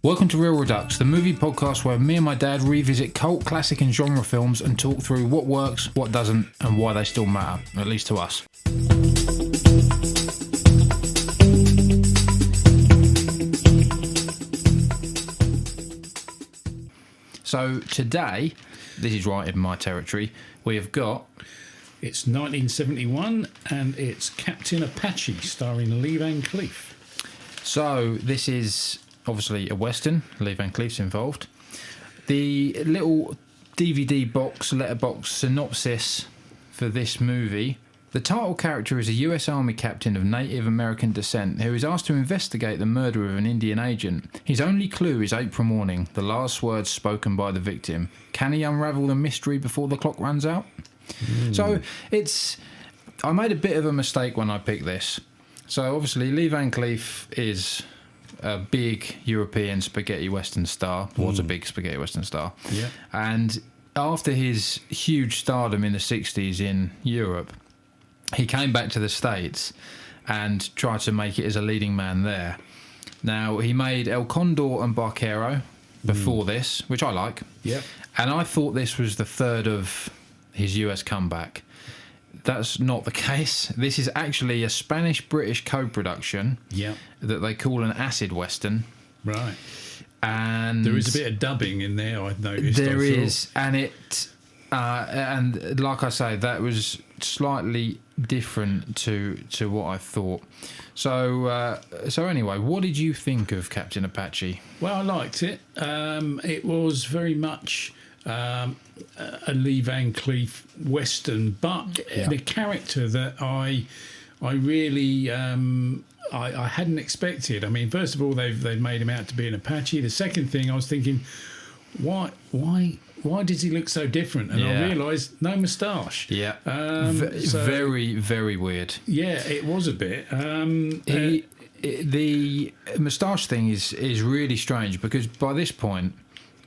Welcome to Real Redux, the movie podcast where me and my dad revisit cult, classic and genre films and talk through what works, what doesn't, and why they still matter, at least to us. So today, this is right in my territory, we have got... It's 1971 and it's Captain Apache starring Lee Van Cleef. So this is obviously a Western, Lee Van Cleef's involved. The little DVD box, letterbox synopsis for this movie. The title character is a US Army captain of Native American descent who is asked to investigate the murder of an Indian agent. His only clue is April morning, the last words spoken by the victim. Can he unravel the mystery before the clock runs out? So I made a bit of a mistake when I picked this. So obviously Lee Van Cleef is a big European spaghetti western star, was a big spaghetti western star. Yeah. And after his huge stardom in the 60s in Europe, he came back to the States and tried to make it as a leading man there. Now, he made El Condor and Barquero before this, which I like. Yep. And I thought this was the third of his US comeback. That's not the case. This is actually a Spanish-British co-production that they call an acid western. Right. And there is a bit of dubbing in there, I've noticed. There is, and it, and like I say, that was slightly different to what I thought. So anyway, what did you think of Captain Apache? Well, I liked it. It was very much a Lee Van Cleef western, but the character that I really I hadn't expected. I mean, first of all, they've made him out to be an Apache. The second thing, I was thinking, why does he look so different? And I realised no moustache. Yeah, very, very weird. Yeah, it was a bit. The moustache thing is really strange because by this point,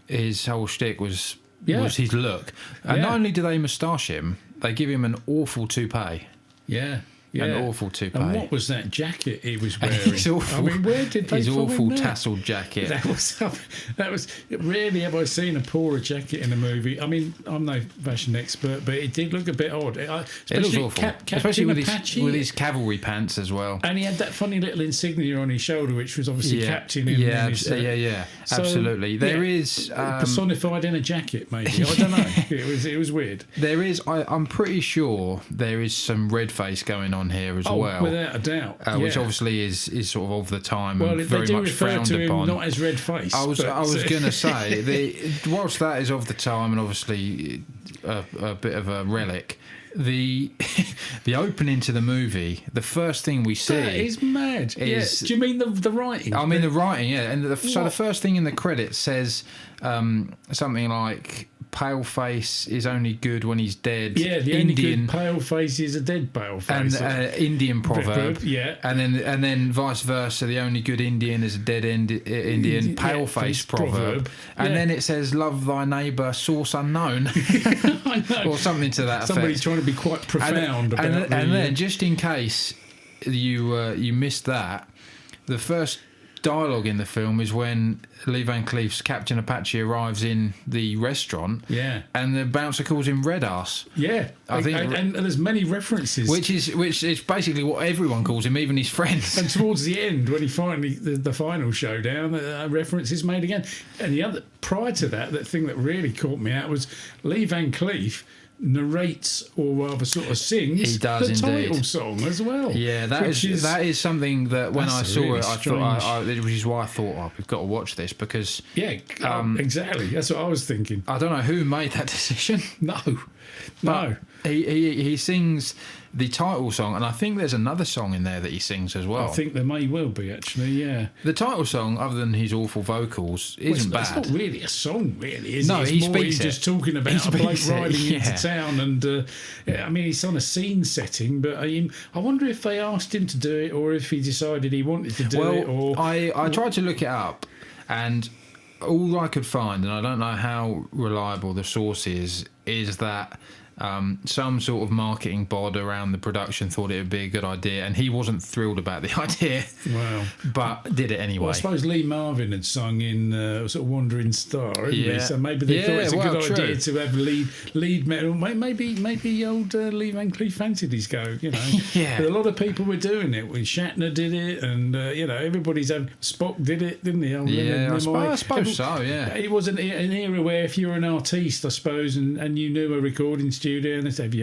his whole shtick was his look. And not only do they moustache him, they give him an awful toupee. Yeah. Yeah. An awful toupee. And what was that jacket he was wearing? Awful, I mean, where did they his find awful that? tasseled jacket. That was. Rarely have I seen a poorer jacket in a movie. I mean, I'm no fashion expert, but it did look a bit odd. It looks awful, especially with his cavalry pants as well. And he had that funny little insignia on his shoulder, which was obviously captain. Absolutely. There is personified in a jacket, maybe. I don't know. It was weird. There is. I'm pretty sure there is some red face going on here as well, without a doubt, which obviously is sort of the time. Well, and very they do much refer frowned to him upon. not as red face. I was going to say whilst that is of the time and obviously a bit of a relic. The opening to the movie, the first thing we see is mad. Do you mean the writing? I mean the writing, and so the first thing in the credits says something like, "Pale face is only good when he's dead." Yeah, the only good pale face is a dead pale face. And Indian proverb. Yeah. And then vice versa, the only good Indian is a dead Indian pale face proverb. And then it says, "Love thy neighbour, source unknown," I know. or something to that effect. Somebody's trying to be quite profound about it. And then, just in case you missed that, the first dialogue in the film is when Lee Van Cleef's Captain Apache arrives in the restaurant, and the bouncer calls him Red Ass. Yeah, I think, and there's many references, which is basically what everyone calls him, even his friends. And towards the end, when he finally the final showdown, a reference is made again. And the other prior to that, that thing that really caught me out was Lee Van Cleef narrates, or rather sort of sings, the title song as well. Yeah, that is something that when I saw it, I thought, which is why I thought, we've got to watch this, because exactly, that's what I was thinking. I don't know who made that decision. No. He sings the title song, and I think there's another song in there that he sings as well. I think there may well be, actually, yeah. The title song, other than his awful vocals, isn't bad. It's not really a song, really, is no, it? He's just talking about a bloke riding into town, and I mean, it's on a scene setting, but I wonder if they asked him to do it, or if he decided he wanted to do it. Or I tried to look it up, and all I could find, and I don't know how reliable the source is that Some sort of marketing bod around the production thought it would be a good idea, and he wasn't thrilled about the idea. Wow. But did it anyway. Well, I suppose Lee Marvin had sung in sort of Wandering Star, hadn't he? So maybe they thought it's a good idea to have lead metal. Maybe old Lee Van Cleef fancied his go, you know. Yeah. But a lot of people were doing it. Shatner did it, and everybody's Spock did it, didn't he? I suppose so. Yeah. It was an era where if you're an artiste, I suppose, and you knew a recording studio, and they said,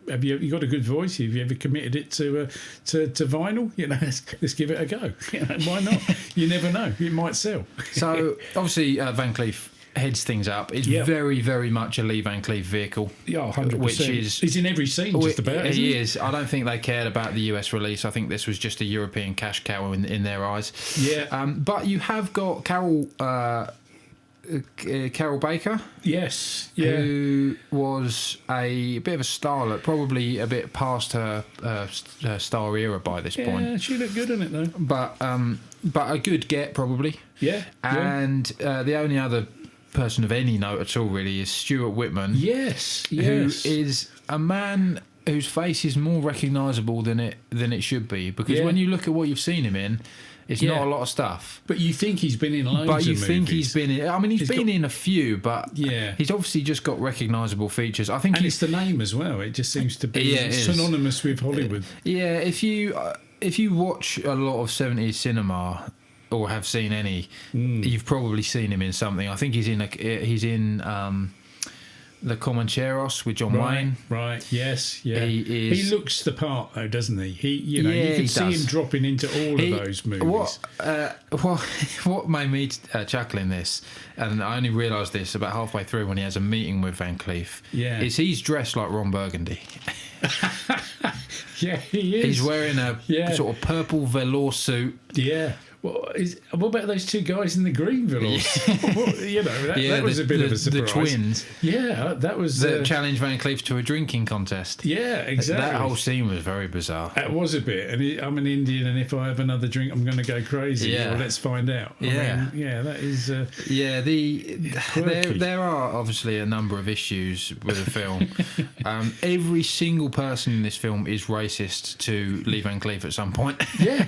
have you got a good voice? Have you ever committed it to vinyl? You know, let's give it a go. You know, why not? You never know. It might sell. So obviously Van Cleef heads things up. It's very, very much a Lee Van Cleef vehicle. Yeah, 100%. Which is, he's in every scene just about. He is. I don't think they cared about the US release. I think this was just a European cash cow in their eyes. Yeah. But you have got Carol Baker. Yes. Yeah. Who was a bit of a starlet, probably a bit past her star era by this point. Yeah, she looked good in it though. But a good get probably. Yeah. And the only other person of any note at all really is Stuart Whitman. Yes. Who is a man whose face is more recognisable than it should be, because when you look at what you've seen him in, it's not a lot of stuff. But you think he's been in loads of movies. But you think he's been in... I mean, he's been in a few, but he's obviously just got recognisable features. I think it's the name as well. It just seems to be synonymous with Hollywood. Yeah, if you watch a lot of 70s cinema or have seen any, you've probably seen him in something. I think he's in The Comancheros with John Wayne. Right, yes, yeah. He looks the part though, doesn't he? You can see him dropping into all of those movies. What made me chuckle in this, and I only realised this about halfway through when he has a meeting with Van Cleef, is he's dressed like Ron Burgundy. Yeah, he is. He's wearing a sort of purple velour suit. Yeah. What about those two guys in the green velours? That was a bit of a surprise. The twins. Yeah, that was... That challenged Van Cleef to a drinking contest. Yeah, exactly. That whole scene was very bizarre. It was a bit. And I'm an Indian, and if I have another drink, I'm going to go crazy. Yeah. Well, let's find out. Yeah. That is... there are obviously a number of issues with the film. Every single person in this film is racist to Lee Van Cleef at some point. Yeah,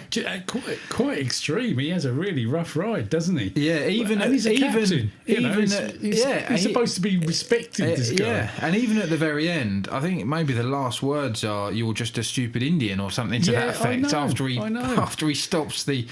quite extreme. He has a really rough ride, doesn't he? Yeah, and he's a captain. He's supposed to be respected. This guy. Yeah, and even at the very end, I think maybe the last words are "You're just a stupid Indian" or something to that effect. After he stops the.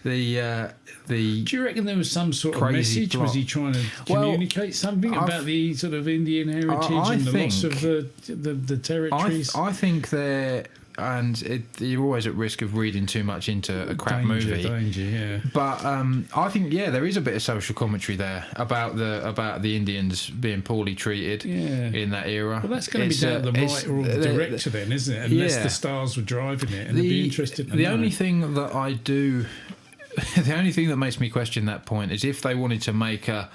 Do you reckon there was some sort of message? Plot. Was he trying to communicate something about the sort of Indian heritage and the loss of the territories? I think there. And you're always at risk of reading too much into a crap movie. Danger, yeah. But I think there is a bit of social commentary there about the Indians being poorly treated in that era. Well, that's going to be down to the writer or the director then, isn't it? Unless the stars were driving it, and they'd be interested. The only thing that makes me question that point is if they wanted to make a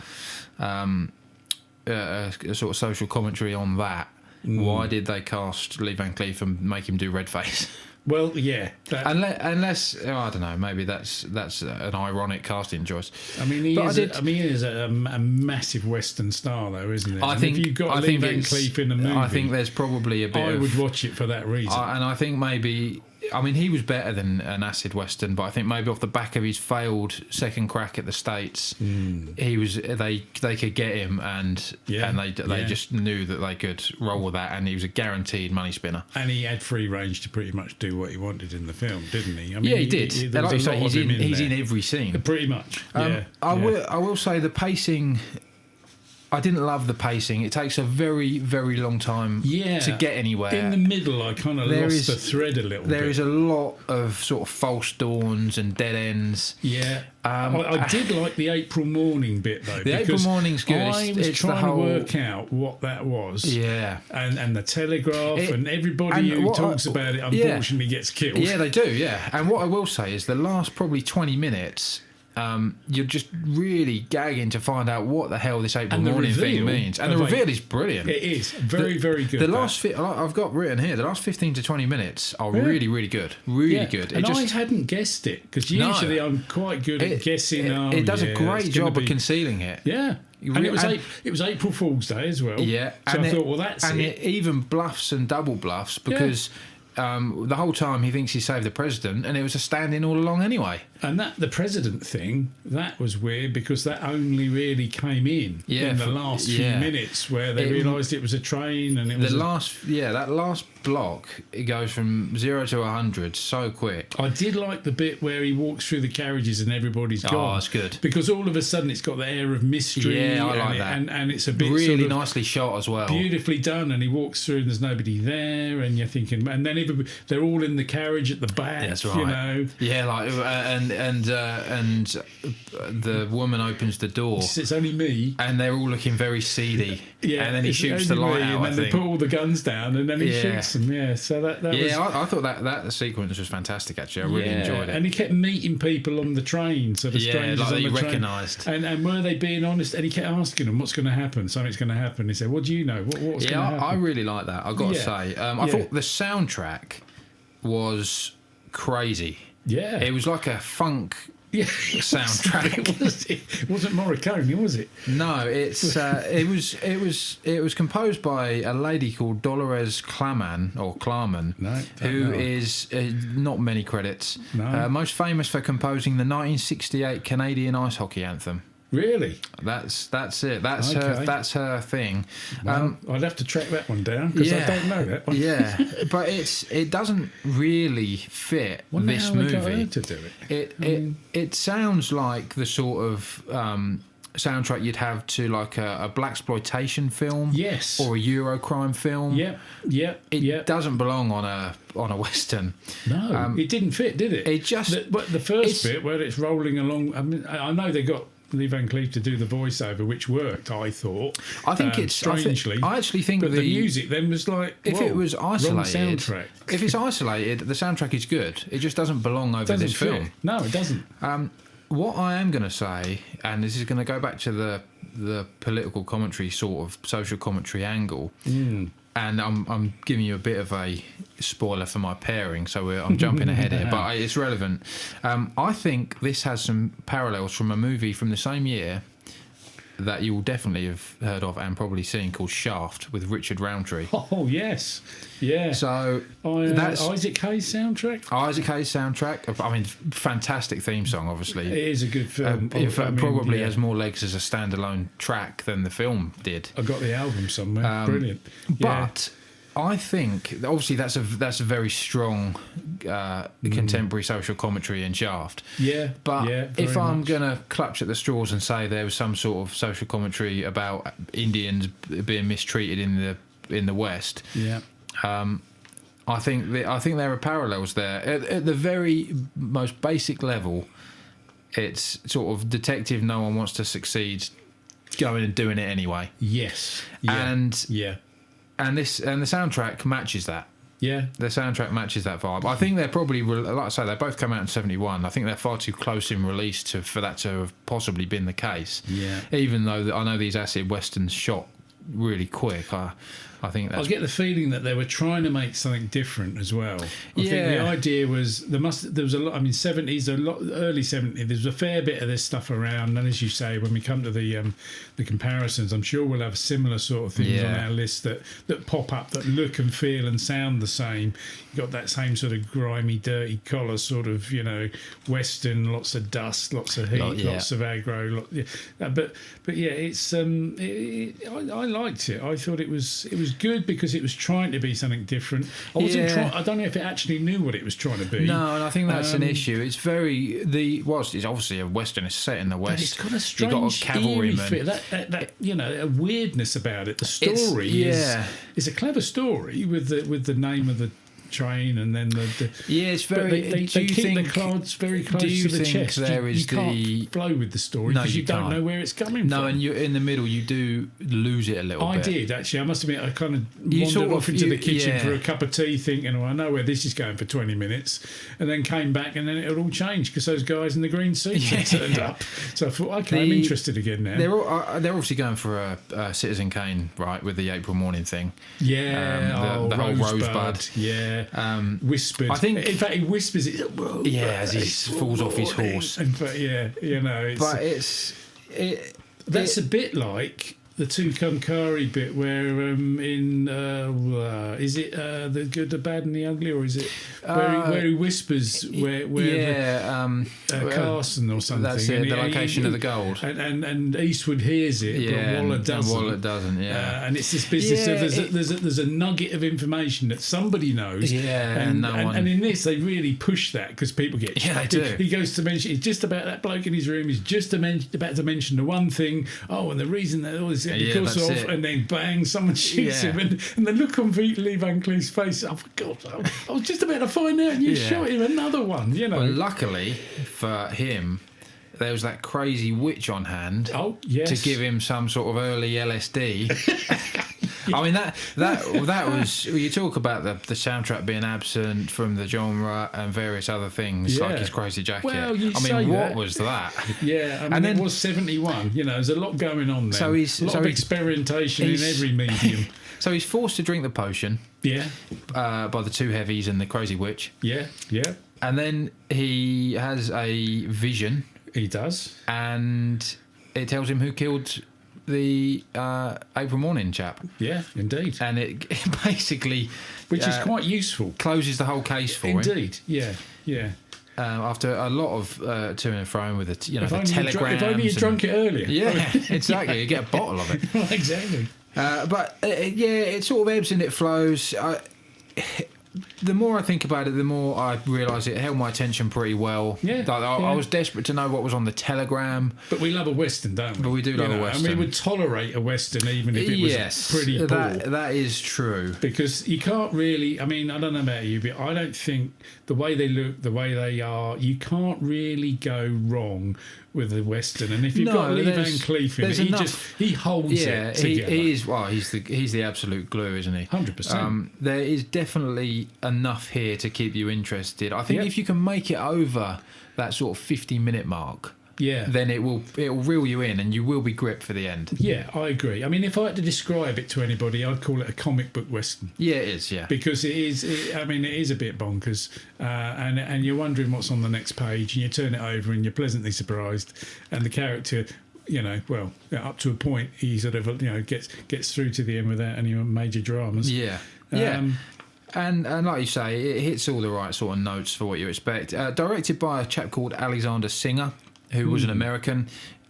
sort of social commentary on that. Why did they cast Lee Van Cleef and make him do red face? Well, yeah. Unless I don't know, maybe that's an ironic casting choice. I mean, he is a massive Western star, though, isn't it? If you've got Lee Van Cleef in a movie, I think there's probably a bit. I would watch it for that reason. And I think maybe. I mean, he was better than an acid Western, but I think maybe off the back of his failed second crack at the States, he was. They could get him, and they just knew that they could roll with that, and he was a guaranteed money spinner. And he had free range to pretty much do what he wanted in the film, didn't he? I mean, he did. Like you say, he's in every scene, pretty much. I will say the pacing. I didn't love the pacing. It takes a very, very long time to get anywhere. In the middle, I kind of lost the thread a little bit. There is a lot of sort of false dawns and dead ends. Yeah. I did like the April morning bit, though. The April morning's good. I was trying to work out what that was. Yeah. And the Telegraph and everybody who talks about it, unfortunately, gets killed. Yeah, they do, yeah. And what I will say is the last probably 20 minutes... you're just really gagging to find out what the hell this April And the morning thing reveal means. And the reveal is brilliant. It is very, very good. The last, I've got written here, the last 15 to 20 minutes are really, really good. Really good. And I hadn't guessed it, because usually I'm quite good at guessing. It does a great job of concealing it. Yeah. And it was April Fool's Day as well. Yeah. So I thought, well, that's and it. it even bluffs and double bluffs, because the whole time he thinks he saved the president, and it was a stand-in all along anyway. And the president thing, that was weird, because that only really came in the last few minutes, where they realised it was a train, and it was that last block, it goes from 0 to 100 so quick. I did like the bit where he walks through the carriages and everybody's gone. Oh, it's good, because all of a sudden it's got the air of mystery. Yeah, I like that, and it's a bit really sort of nicely shot as well, beautifully done. And he walks through and there's nobody there, and you're thinking, and then they're all in the carriage at the back. That's right. You know, yeah, like and the woman opens the door. It's only me, and they're all looking very seedy. Yeah, and then he shoots the light out. And then they put all the guns down, and then he shoots them. Yeah, so that was. Yeah, I thought that sequence was fantastic. Actually, I really enjoyed it. And he kept meeting people on the train, so the strangers like on the you train. recognised. And were they being honest? And he kept asking them, "What's going to happen? Something's going to happen." He said, "What do you know? What's going to happen?" I really like that. I've got to say, I thought the soundtrack was crazy. Yeah, it was like a funk. Yeah, soundtrack. It wasn't Morricone, was it? No, it was composed by a lady called Dolores Claman, who is not many credits. No. Most famous for composing the 1968 Canadian ice hockey anthem. Really? That's it. That's her thing. Well, I'd have to track that one down, because I don't know that one. Yeah, but it doesn't really fit this movie. Got her to do it? It sounds like the sort of soundtrack you'd have to like a blaxploitation film, yes, or a Eurocrime film. It doesn't belong on a western. No, it didn't fit, did it? It just the first bit where it's rolling along. I mean, I know they got Lee Van Cleef to do the voiceover, which worked. I thought. I think it's strangely. I actually think but the music then was like, if it was isolated, wrong soundtrack. If it's isolated, the soundtrack is good. It just doesn't belong over this film. No, it doesn't. What I am going to say, and this is going to go back to the political commentary, sort of social commentary angle. And I'm giving you a bit of a spoiler for my pairing, so I'm jumping ahead here, but it's relevant. I think this has some parallels from a movie from the same year that you will definitely have heard of and probably seen, called Shaft, with Richard Roundtree. Oh, yes. Yeah. So that's Isaac Hayes' soundtrack? Isaac Hayes' soundtrack. I mean, fantastic theme song, obviously. It is a good film. In fact, probably has more legs as a standalone track than the film did. I got the album somewhere. Brilliant. But I think, obviously, that's a very strong contemporary social commentary in Shaft. Yeah. But if I'm going to clutch at the straws and say there was some sort of social commentary about Indians being mistreated in the West, I think there are parallels there. At the very most basic level, it's sort of detective. No one wants to succeed, going and doing it anyway. Yes. And the soundtrack matches that. Yeah. The soundtrack matches that vibe. I think they're probably, like I say, they both come out in 71. I think they're far too close in release for that to have possibly been the case. Yeah. Even though I know these acid westerns shot really quick, I think that's... I get the feeling that they were trying to make something different as well. I think the idea was there was a lot. I mean, 70s, early 70s. There was a fair bit of this stuff around, and as you say, when we come to the comparisons, I'm sure we'll have similar sort of things on our list that pop up, that look and feel and sound the same. You got that same sort of grimy, dirty collar sort of, western, lots of dust, lots of heat, lots of aggro. But yeah, it's I liked it. I thought it was good because it was trying to be something different. I don't know if it actually knew what it was trying to be. No, and I think that's an issue. It's very it's obviously a western. It's set in the West. But it's got a strange eerie feel. That a weirdness about it. The story is a clever story with the name of the train, and then the Yeah, it's but very. they do you keep think? the cards very close do you to the think chest. there is you can't the- flow with the story No, because you you don't can't. know where it's coming No, from. and you in the middle, you do lose it a little I bit. did actually. I must admit, I kind of You wandered sort of- off into the kitchen yeah. for a cup of tea, thinking, "Oh, I know where this is going for 20 minutes," and then came back, and then it had all changed because those guys in the green suits had turned up. So I thought, okay, I'm interested again now. They're obviously going for a Citizen Kane, right, with the April morning thing. Yeah, the whole Rosebud. Yeah, whispered. I think- in fact, he whispers it. Yeah, as he falls off his horse. But yeah, you know, it's, that's a bit like the two Kankari bit where is it the good, the bad, and the ugly, or is it where he whispers where Carson or something? That's it. The location of the gold. And Eastwood hears it, Yeah, but Waller doesn't. And Waller doesn't. Yeah, and it's this business Yeah, of there's a nugget of information that somebody knows. Yeah, and no one- and in this they really push that because people get. Yeah, they do. He goes to mention. It's just about that bloke in his room. He's just about to mention the one thing. Oh, and the reason that all this because that's of, it. and then bang, someone shoots Yeah. him, and the look on Lee Van Cleef's face. Oh God, I was just about to find out, and you Yeah. shot him another one. You know. Well, luckily for him, there was that crazy witch on hand. Oh, yes. To give him some sort of early LSD. I mean that was, you talk about the soundtrack being absent from the genre and various other things like Yeah. his crazy jacket. Well, you I say mean, what that. was that? Yeah, I mean, And then- it was 71. You know, there's a lot going on there. So he's- a lot so of he's- experimentation in he's- every medium. So he's forced to drink the potion Yeah, by the two heavies and the crazy witch, yeah, yeah. and then he has a vision, He does. and it tells him who killed the April morning chap, Yeah, indeed. and it basically Which is quite useful. closes the whole case for him. Indeed. Yeah, yeah. After a lot of to and fro with the the If only telegrams. you drunk it earlier. Yeah, exactly. You get a bottle of it. Well, exactly. But it sort of ebbs and it flows. The more I think about it, the more I realise it held my attention pretty well. Yeah, Like, yeah. I was desperate to know what was on the telegram. But we love a Western, don't we? But we do love a Western. And we would tolerate a Western even if it was pretty poor. that is true. Because you can't really, I mean, I don't know about you, but I don't think the way they look, the way they are, you can't really go wrong with the Western. And if you've No, got Lee Van there's- Cleef in there's it, enough- he holds Yeah, it he together. is. Well, he's the absolute glue, isn't he? 100%. There is definitely enough here to keep you interested. I think Yeah. if you can make it over that sort of 50-minute mark, Yeah. then it'll reel you in, and you will be gripped for the end. Yeah, I agree. I mean, if I had to describe it to anybody, I'd call it a comic book Western. Yeah, it is. Yeah. Because it is a bit bonkers, and you're wondering what's on the next page, and you turn it over, and you're pleasantly surprised, and the character, up to a point, he sort of gets through to the end without any major dramas. Yeah. Yeah. Um, And like you say, it hits all the right sort of notes for what you expect. Directed by a chap called Alexander Singer, who was an American.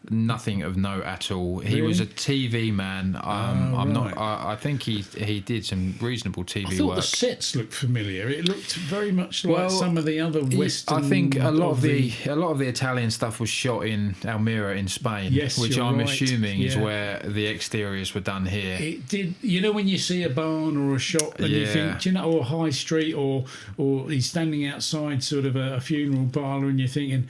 Nothing of note at all. He Really? was a TV man. I'm not. right. I think he did some reasonable TV I thought work. the sets looked familiar. It looked very much like some of the other Western. I think a lot of the Italian stuff was shot in Almira in Spain, Yes, which you're I'm right. assuming is Yeah. where the exteriors were done here. It did. You know when you see a barn or a shop and you Yeah. think, do you know, or a high street, or he's standing outside sort of a funeral parlour, and you're thinking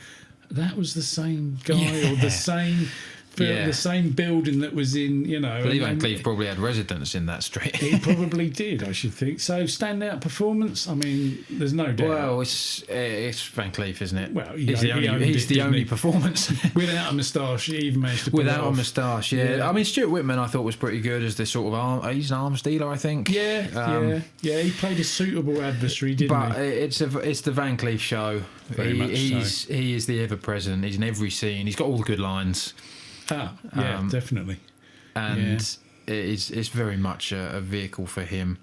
that was the same guy or the same. Yeah. The same building that was in, Lee Van and Cleef probably had residence in that street. he probably did, I should think. So standout performance. I mean, there's no doubt. Well, it's Van Cleef, isn't it? Well, he's the only didn't he? performance. Without a moustache, he even managed to pull it Without a off. moustache, yeah. Yeah. I mean, Stuart Whitman I thought was pretty good as this sort of he's an arms dealer, I think. Yeah. He played a suitable adversary, didn't But he? it's the Van Cleef show. Very much so. He is the ever present. He's in every scene. He's got all the good lines, Definitely. and it's very much a vehicle for him.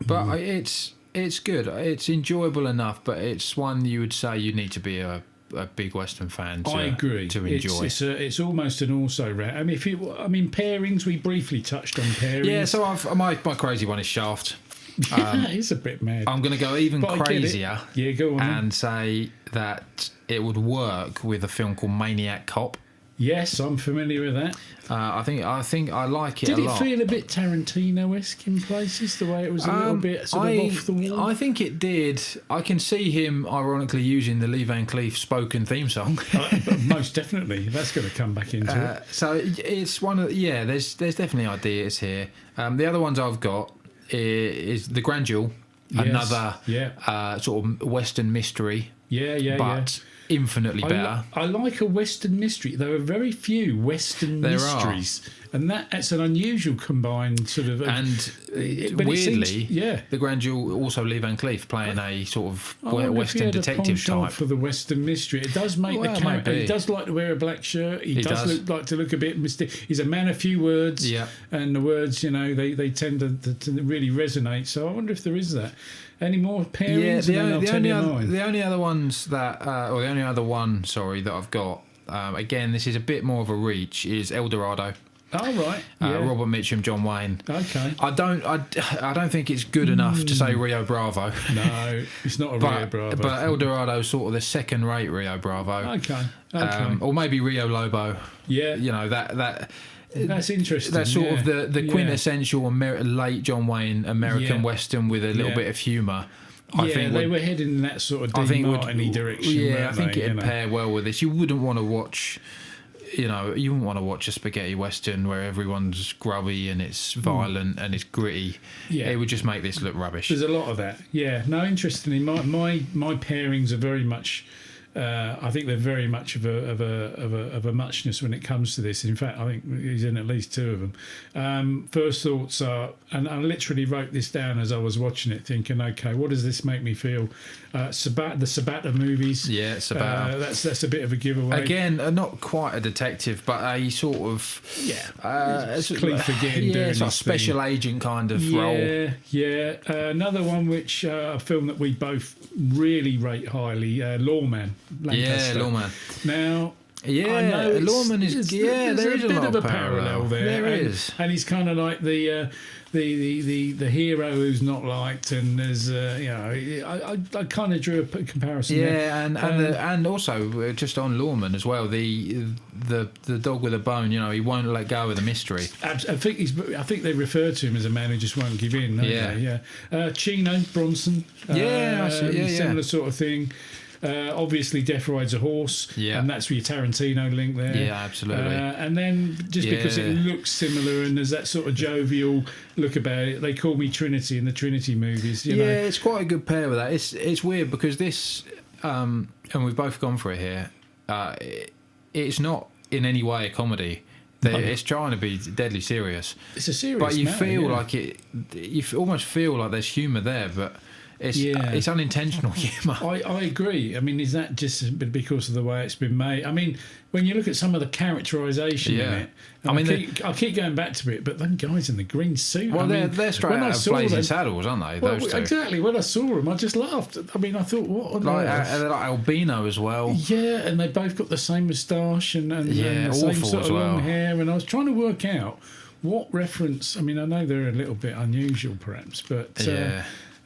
But it's good. It's enjoyable enough, but it's one you would say you need to be a big Western fan to, I agree. to enjoy. It's almost an also rat. I mean, pairings. We briefly touched on pairings. Yeah, so my crazy one is Shaft. He's a bit mad. I'm going to go even But I get it. crazier Yeah, go on. and say that it would work with a film called Maniac Cop. Yes, I'm familiar with that. I think I like it a Did it lot. feel a bit Tarantino-esque in places, the way it was a little bit sort of off the wall? I think it did. I can see him ironically using the Lee Van Cleef spoken theme song. Most definitely. That's going to come back into it. So it's one of there's definitely ideas here. The other ones I've got is The Grand Duel, another sort of Western mystery. But infinitely better. I like a Western mystery. There are very few Western mysteries. And that's an unusual combined sort of... And weirdly, The Grand Duel, also Lee Van Cleef playing a sort of Western detective type. For the Western mystery. It does make the character... He does like to wear a black shirt. He does like to look a bit mysterious. He's a man of few words. Yeah. And the words, they tend to really resonate. So I wonder if there is that. Any more pairings? The only other ones that... or the only other one, that I've got... again, this is a bit more of a reach, is El Dorado. Oh, right. Robert Mitchum, John Wayne. Okay. I don't think it's good enough to say Rio Bravo. No, it's not a Rio Bravo. But El Dorado is sort of the second-rate Rio Bravo. Okay. Or maybe Rio Lobo. Yeah. That's interesting. That's sort of the quintessential late John Wayne American Western with a little bit of humour. I think they were heading in that sort of Dean Martin-y direction. Yeah, I think it'd pair well with this. You wouldn't want to watch... you wouldn't want to watch a spaghetti western where everyone's grubby and it's violent and it's gritty. Yeah, it would just make this look rubbish. There's a lot of that. Yeah, no, interestingly, my pairings are very much. I think they're very much of a muchness when it comes to this. In fact, I think he's in at least two of them. First thoughts are, and I literally wrote this down as I was watching it, thinking, okay, what does this make me feel? The Sabata movies. Yeah, Sabata. That's a bit of a giveaway. Again, not quite a detective, but a sort of Cleef again doing it's like a special agent kind of role. Yeah. Another one which a film that we both really rate highly, Lawman. Lancaster. Yeah, Lawman. Now, Lawman is there's there is a bit of a parallel there. There is, and he's kind of like the hero who's not liked, and there's I kind of drew a comparison. Yeah, there. and also just on Lawman as well, the dog with a bone. He won't let go of the mystery. I think they refer to him as a man who just won't give in. Don't they? Chino Bronson. Similar sort of thing. Obviously, Death Rides a Horse, and that's your Tarantino link there. Yeah, absolutely. And then just because it looks similar and there's that sort of jovial look about it, they call me Trinity in the Trinity movies. You know? It's quite a good pair with that. It's weird because this, and we've both gone for it here. It's not in any way a comedy. It's trying to be deadly serious. It's a serious, but you feel like it. You almost feel like there's humour there, but. It's unintentional humour. I agree. I mean, is that just because of the way it's been made? I mean, when you look at some of the characterisation in it, I keep going back to it, but them guys in the green suit. Well, they're straight out of Blazing Saddles, aren't they? Those two. Exactly. When I saw them, I just laughed. I mean, I thought, what on earth? They're like albino as well. Yeah, and they both got the same moustache and the same sort of long hair. And I was trying to work out what reference. I mean, I know they're a little bit unusual, perhaps, but.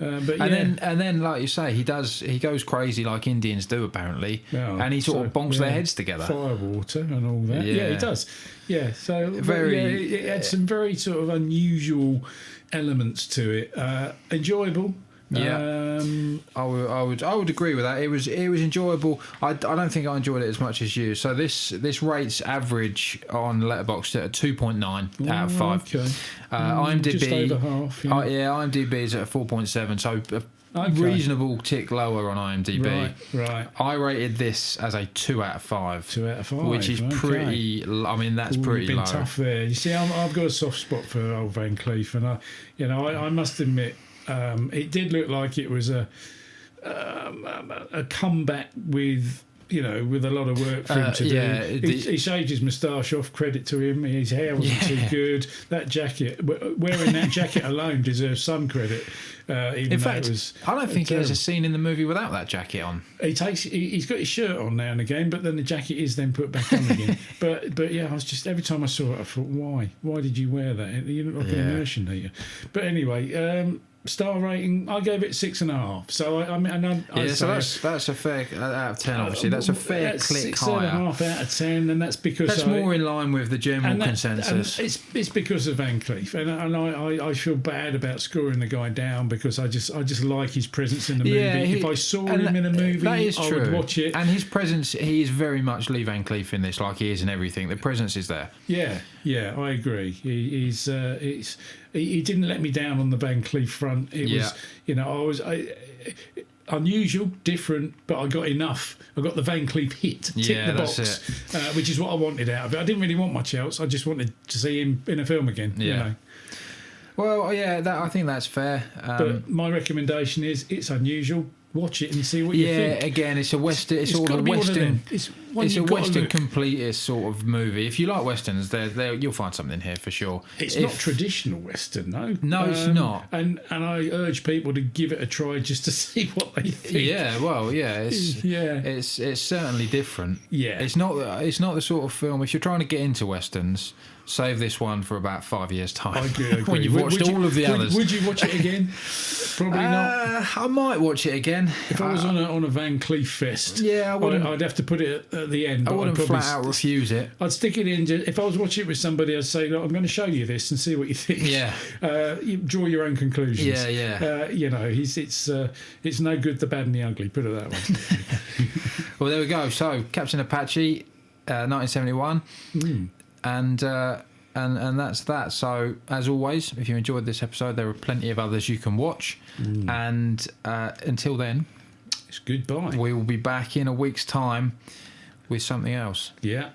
And then, like you say, he goes crazy like Indians do apparently, and he sort of bonks their heads together. Firewater and all that. Yeah, he does. Yeah, so it had some very sort of unusual elements to it. Enjoyable. Yeah, I would agree with that. It was enjoyable. I don't think I enjoyed it as much as you. So this rates average on Letterboxd at a 2.9 out of 5. Okay. IMDb just over half. IMDb is at a 4.7. So a reasonable tick lower on IMDb. Right. I rated this as a 2 out of 5. 2 out of 5, which is pretty. I mean, that's pretty been low. Tough there. You see, I've got a soft spot for old Van Cleef, and I must admit. It did look like it was a comeback with a lot of work for him to do. He shaved his moustache off, credit to him. His hair wasn't too good. That jacket, wearing that jacket alone deserves some credit. In fact, I don't think there's a scene in the movie without that jacket on. He's got his shirt on now and again, but then the jacket is then put back on again. But yeah, I was just, every time I saw it, I thought, why did you wear that? You look like an immersion eater. But anyway, star rating, I gave it 6.5. So I mean, so that's a fair out of 10. Obviously, that's a fair click higher. 6.5 out of 10, and that's because that's more in line with the general consensus. And it's because of Van Cleef, and I feel bad about scoring the guy down because I just like his presence in the movie. If I saw him in a movie, I would watch it. And his presence, he is very much Lee Van Cleef in this, like he is in everything. The presence is there. Yeah, I agree. He didn't let me down on the Van Cleef front. It was, unusual, different, but I got enough. I got the Van Cleef hit, tick the box, which is what I wanted out of it. I didn't really want much else. I just wanted to see him in a film again. Yeah. You know. Well, I think that's fair. But my recommendation is it's unusual. Watch it and see what you think. Yeah, again, it's a western. It's all a western. It's a western completist sort of movie. If you like westerns, you'll find something here for sure. It's not traditional western, no. No, it's not. And I urge people to give it a try just to see what they think. Yeah, well, it's certainly different. Yeah, it's not the sort of film. If you're trying to get into westerns, save this one for about 5 years' time. I agree. When you've watched all of the others. Would you watch it again? Probably not. I might watch it again. If I was on a Van Cleef fest, I'd have to put it at the end. I wouldn't flat out refuse it. I'd stick it in. If I was watching it with somebody, I'd say, look, I'm going to show you this and see what you think. Yeah. You draw your own conclusions. Yeah. It's no good, the bad and the ugly, put it that way. Well, there we go. So, Captain Apache, 1971. And that's that. So, as always, if you enjoyed this episode, there are plenty of others you can watch. And until then, it's goodbye. We will be back in a week's time with something else. Yeah.